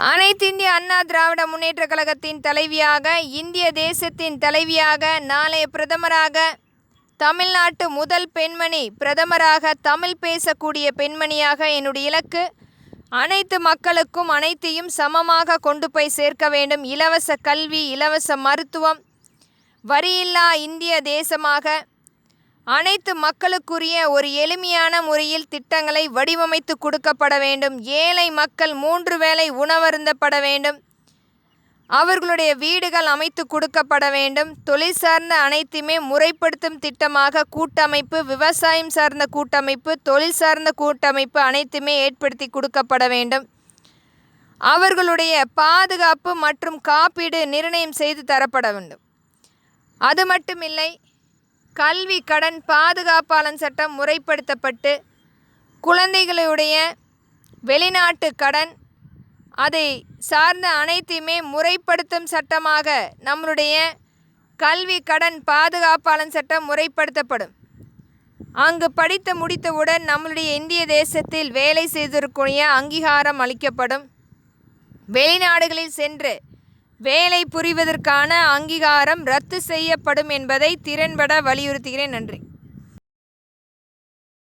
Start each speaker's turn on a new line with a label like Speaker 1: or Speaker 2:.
Speaker 1: அனைத்திந்திய அண்ணா திராவிட முன்னேற்றக் கழகத்தின் தலைவியாக, இந்திய தேசத்தின் தலைவியாக, நாளைய பிரதமராக, தமிழ்நாட்டு முதல் பெண்மணி பிரதமராக, தமிழ் பேசக்கூடிய பெண்மணியாக என்னுடைய இலக்கு. அனைத்து மக்களுக்கும் அனைத்தையும் சமமாக கொண்டு போய் சேர்க்க வேண்டும். இலவச கல்வி, இலவச மருத்துவம், வரியில்லா இந்திய தேசமாக அனைத்து மக்களுக்குரிய ஒரு எளிமையான முறையில் திட்டங்களை வடிவமைத்து கொடுக்கப்பட வேண்டும். ஏழை மக்கள் 3 வேளை உணவருந்தப்பட வேண்டும். அவர்களுடைய வீடுகள் அமைத்து கொடுக்கப்பட வேண்டும். தொழில் சார்ந்த அனைத்துமே முறைப்படுத்தும் திட்டமாக கூட்டமைப்பு, விவசாயம் சார்ந்த கூட்டமைப்பு, தொழில் சார்ந்த கூட்டமைப்பு அனைத்துமே ஏற்படுத்தி கொடுக்கப்பட வேண்டும். அவர்களுடைய பாதுகாப்பு மற்றும் காப்பீடு நிர்ணயம் செய்து தரப்பட வேண்டும். அது மட்டுமில்லை, கல்வி கடன் பாதுகாப்பாளர் சட்டம் முறைப்படுத்தப்பட்டு, குழந்தைகளுடைய வெளிநாட்டு கடன் அதை சார்ந்த அனைத்தையுமே முறைப்படுத்தும் சட்டமாக நம்மளுடைய கல்வி கடன் பாதுகாப்பாளர் சட்டம் முறைப்படுத்தப்படும். அங்கு படித்து முடித்தவுடன் நம்மளுடைய இந்திய தேசத்தில் வேலை செய்திருக்கூடிய அங்கீகாரம் அளிக்கப்படும். வெளிநாடுகளில் சென்று வேலை புரிவதற்கான அங்கீகாரம் ரத்து செய்யப்படும் என்பதை திறன்பட வலியுறுத்துகிறேன். நன்றி.